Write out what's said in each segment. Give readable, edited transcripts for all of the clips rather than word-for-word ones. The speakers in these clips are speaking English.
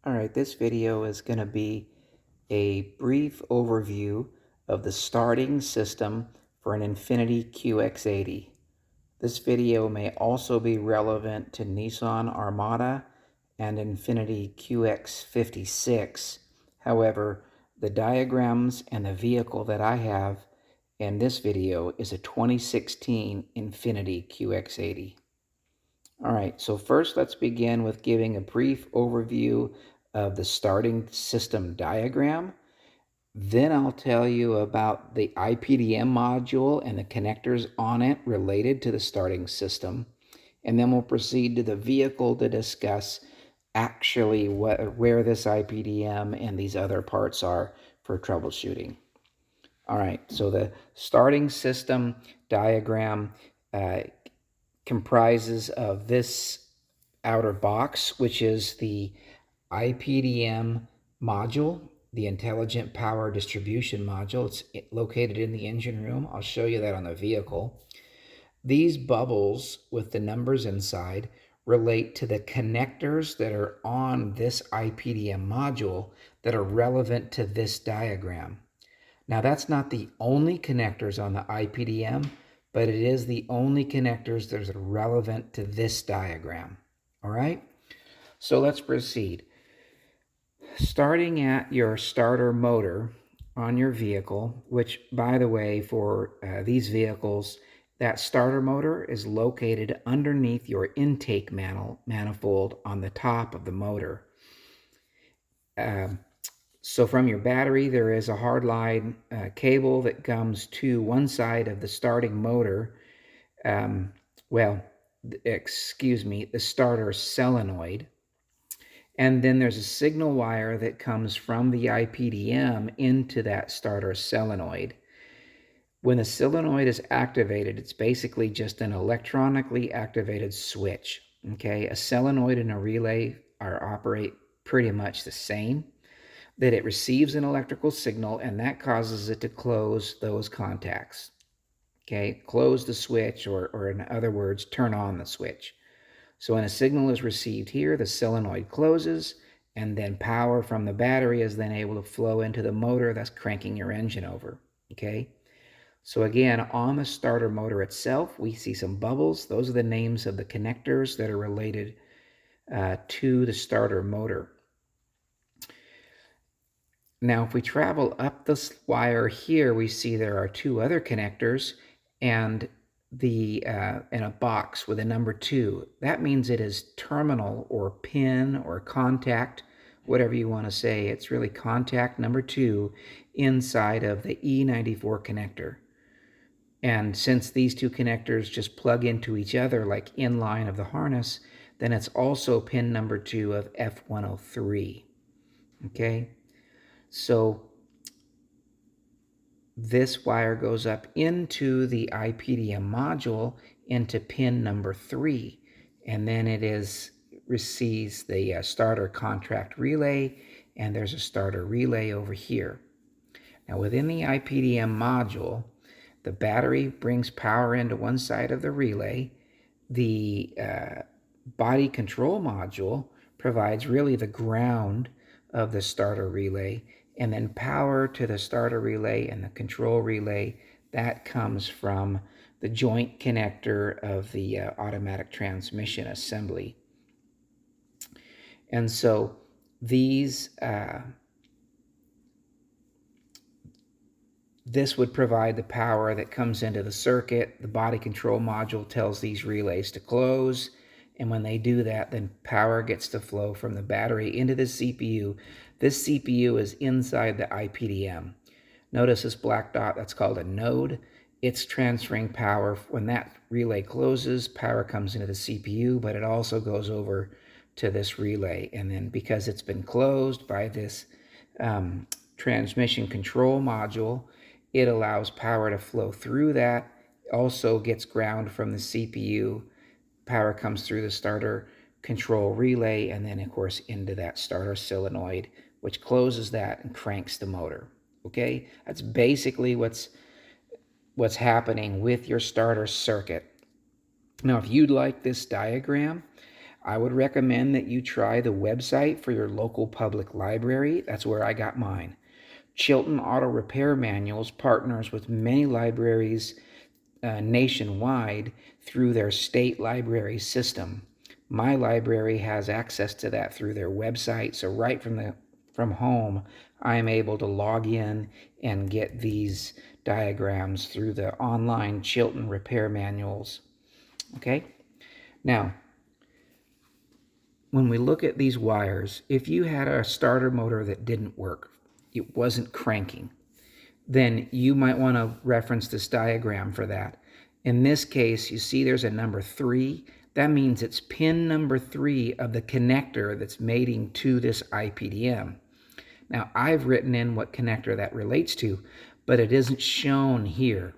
All right, this video is going to be a brief overview of the starting system for an INFINITI QX80. This video may also be relevant to Nissan Armada and INFINITI QX56. However, the diagrams and the vehicle that I have in this video is a 2016 INFINITI QX80. All right, so first let's begin with giving a brief overview of the starting system diagram. Then I'll tell you about the IPDM module and the connectors on it related to the starting system. And then we'll proceed to the vehicle to discuss actually where this IPDM and these other parts are for troubleshooting. All right, so the starting system diagram comprises of this outer box, which is the IPDM module, the Intelligent Power Distribution module. It's located in the engine room. I'll show you that on the vehicle. These bubbles with the numbers inside relate to the connectors that are on this IPDM module that are relevant to this diagram. Now, that's not the only connectors on the IPDM, but it is the only connectors that are relevant to this diagram. All right? So let's proceed. Starting at your starter motor on your vehicle, which, by the way, for these vehicles, that starter motor is located underneath your intake manifold on the top of the motor. So from your battery, there is a hardline cable that comes to one side of the starting motor. The starter solenoid. And then there's a signal wire that comes from the IPDM into that starter solenoid. When the solenoid is activated, it's basically just an electronically activated switch. Okay, a solenoid and a relay operate pretty much the same. That it receives an electrical signal and that causes it to close those contacts. Okay, close the switch, or in other words, turn on the switch. So when a signal is received here, the solenoid closes, and then power from the battery is then able to flow into the motor that's cranking your engine over. Okay, so again, on the starter motor itself, we see some bubbles. Those are the names of the connectors that are related to the starter motor. Now, if we travel up this wire here, we see there are two other connectors and in a box with a number 2. That means it is terminal or pin or contact, whatever you want to say. It's really contact number 2 inside of the E94 connector. And since these two connectors just plug into each other like in line of the harness, then it's also pin number 2 of F103. Okay? So this wire goes up into the IPDM module into pin number 3, and then it receives the starter contract relay, and there's a starter relay over here. Now within the IPDM module, the battery brings power into one side of the relay. The body control module provides really the ground of the starter relay, and then power to the starter relay and the control relay, that comes from the joint connector of the automatic transmission assembly. And so these this would provide the power that comes into the circuit. The body control module tells these relays to close, and when they do that, then power gets to flow from the battery into the CPU. This CPU is inside the IPDM. Notice this black dot, that's called a node. It's transferring power. When that relay closes, power comes into the CPU, but it also goes over to this relay. And then because it's been closed by this transmission control module, it allows power to flow through that. Also gets ground from the CPU. Power comes through the starter control relay, and then, of course, into that starter solenoid, which closes that and cranks the motor. Okay, that's basically what's happening with your starter circuit. Now, if you'd like this diagram, I would recommend that you try the website for your local public library. That's where I got mine. Chilton Auto Repair Manuals partners with many libraries nationwide through their state library system. My library has access to that through their website, so right from home, I'm able to log in and get these diagrams through the online Chilton Repair Manuals. Okay? Now, when we look at these wires, if you had a starter motor that didn't work, it wasn't cranking, then you might want to reference this diagram for that. In this case, you see there's a number 3. That means it's pin number 3 of the connector that's mating to this IPDM. Now, I've written in what connector that relates to, but it isn't shown here.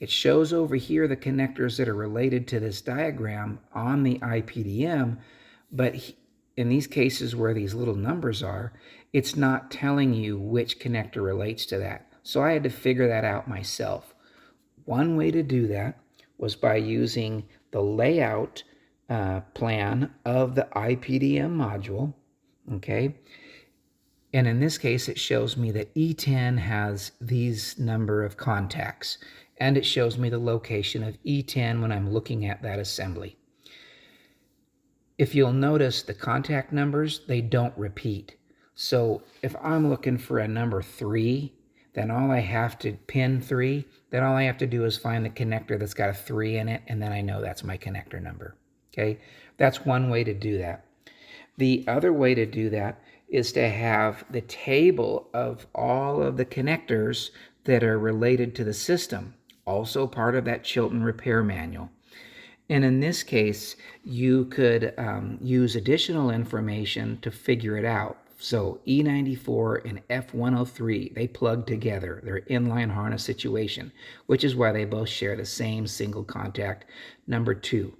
It shows over here the connectors that are related to this diagram on the IPDM, but in these cases where these little numbers are, it's not telling you which connector relates to that. So I had to figure that out myself. One way to do that was by using the layout plan of the IPDM module, okay? And in this case, it shows me that E10 has these number of contacts, and it shows me the location of E10 when I'm looking at that assembly. If you'll notice, the contact numbers, they don't repeat. So if I'm looking for a number 3, then all I have to, pin 3, then all I have to do is find the connector that's got a 3 in it, and then I know that's my connector number. Okay, that's one way to do that. The other way to do that is to have the table of all of the connectors that are related to the system, also part of that Chilton Repair Manual. And in this case, you could use additional information to figure it out. So E94 and F103, they plug together. They're inline harness situation, which is why they both share the same single contact number 2.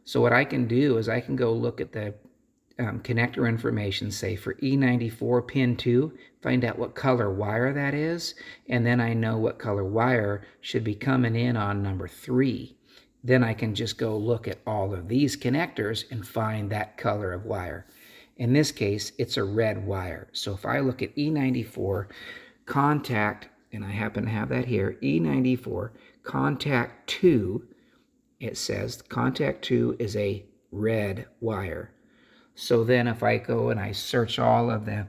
So what I can do is I can go look at the connector information, say for E94 pin 2, find out what color wire that is, and then I know what color wire should be coming in on number 3. Then I can just go look at all of these connectors and find that color of wire. In this case, it's a red wire. So if I look at E94 contact, and I happen to have that here, E94 contact 2, it says contact 2 is a red wire. So then if I go and I search all of that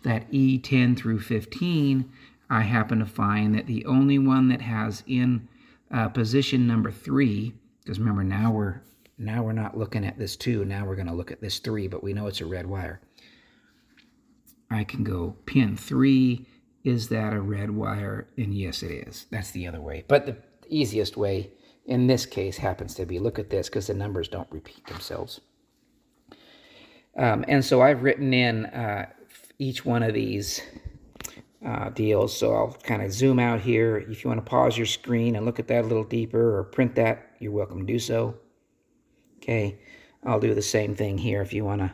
E10 through 15, I happen to find that the only one that has in position number 3, because remember now we're not looking at this 2, now we're going to look at this 3, but we know it's a red wire. I can go pin 3, is that a red wire? And yes, it is. That's the other way. But the easiest way in this case happens to be, look at this, because the numbers don't repeat themselves. And so I've written in each one of these deals. So I'll kind of zoom out here. If you want to pause your screen and look at that a little deeper or print that, you're welcome to do so. Okay, I'll do the same thing here. If you want to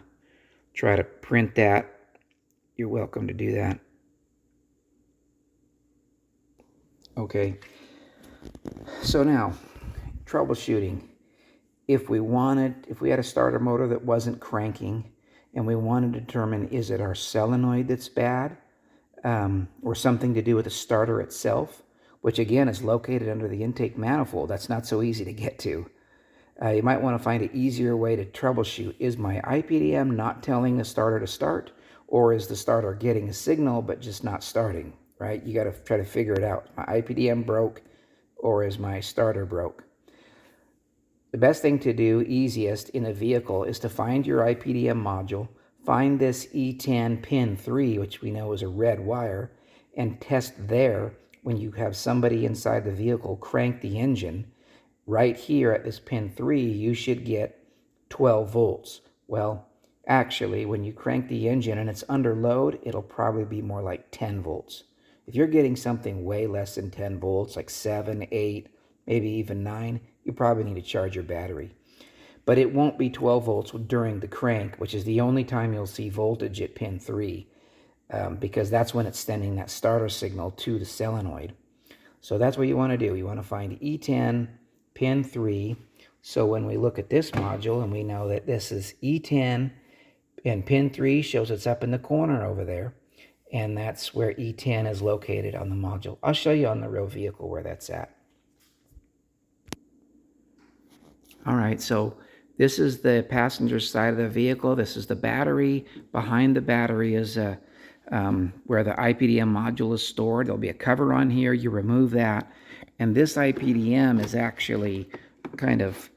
try to print that, you're welcome to do that. Okay, so now troubleshooting. If we had a starter motor that wasn't cranking and we wanted to determine, is it our solenoid that's bad or something to do with the starter itself, which again is located under the intake manifold. That's not so easy to get to. You might want to find an easier way to troubleshoot. Is my IPDM not telling the starter to start, or is the starter getting a signal but just not starting, right? You got to try to figure it out. My IPDM broke, or is my starter broke? The best thing to do, easiest in a vehicle, is to find your IPDM module, find this E10 pin 3, which we know is a red wire, and test there. When you have somebody inside the vehicle crank the engine, right here at this pin 3, you should get 12 volts. Well, actually, when you crank the engine and it's under load, it'll probably be more like 10 volts. If you're getting something way less than 10 volts, like 7, 8, maybe even 9, you probably need to charge your battery. But it won't be 12 volts during the crank, which is the only time you'll see voltage at pin 3, because that's when it's sending that starter signal to the solenoid. So that's what you want to do. You want to find E10 pin 3, So when we look at this module and we know that this is E10 and pin 3 shows it's up in the corner over there, and that's where E10 is located on the module. I'll show you on the real vehicle where that's at. All right, so this is the passenger side of the vehicle. This is the battery. Behind the battery is where the IPDM module is stored. There'll be a cover on here. You remove that. And this IPDM is actually kind of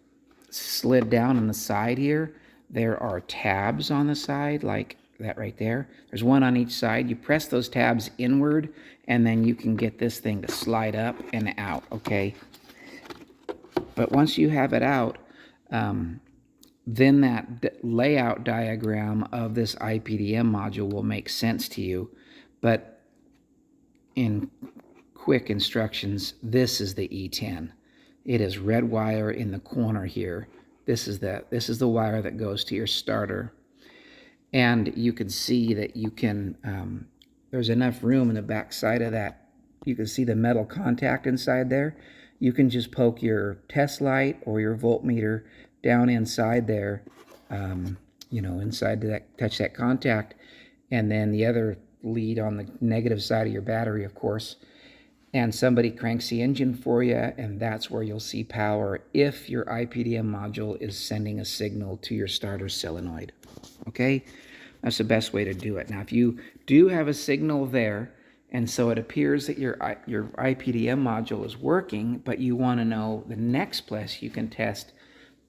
slid down on the side here. There are tabs on the side, like that right there. There's one on each side. You press those tabs inward, and then you can get this thing to slide up and out, okay? But once you have it out, then that layout diagram of this IPDM module will make sense to you. But in quick instructions, this is the E10. It is red wire in the corner here. This is the wire that goes to your starter. And you can see that you can, there's enough room in the back side of that. You can see the metal contact inside there. You can just poke your test light or your voltmeter down inside there, inside that, touch that contact, and then the other lead on the negative side of your battery, of course, and somebody cranks the engine for you, and that's where you'll see power if your IPDM module is sending a signal to your starter solenoid. Okay? That's the best way to do it. Now, if you do have a signal there, and so it appears that your IPDM module is working, but you want to know the next place you can test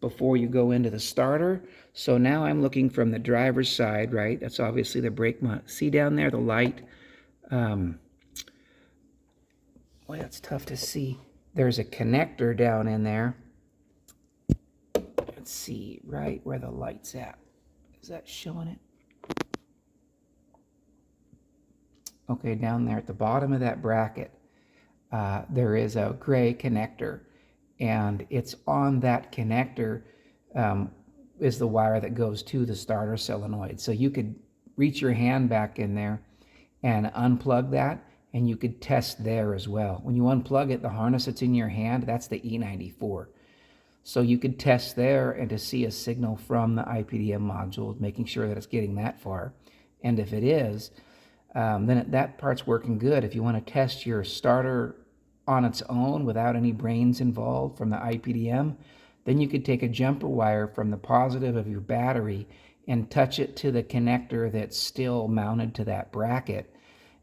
before you go into the starter. So now I'm looking from the driver's side, right? That's obviously the brake mod. See down there the light? Boy, that's tough to see. There's a connector down in there. Let's see right where the light's at. Is that showing it? Okay, down there at the bottom of that bracket, there is a gray connector, and it's on that connector is the wire that goes to the starter solenoid. So you could reach your hand back in there and unplug that, and you could test there as well. When you unplug it, the harness that's in your hand, that's the E94. So you could test there and to see a signal from the IPDM module, making sure that it's getting that far. And if it is, then that part's working good. If you want to test your starter on its own without any brains involved from the IPDM, then you could take a jumper wire from the positive of your battery and touch it to the connector that's still mounted to that bracket.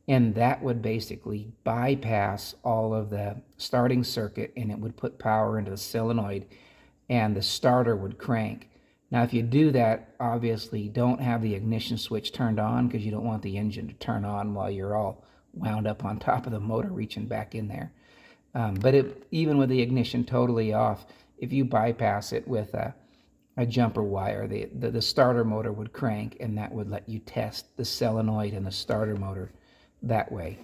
And that would basically bypass all of the starting circuit, and it would put power into the solenoid, and the starter would crank. Now, if you do that, obviously don't have the ignition switch turned on, because you don't want the engine to turn on while you're all wound up on top of the motor reaching back in there. But even with the ignition totally off, if you bypass it with a jumper wire, the starter motor would crank, and that would let you test the solenoid and the starter motor that way.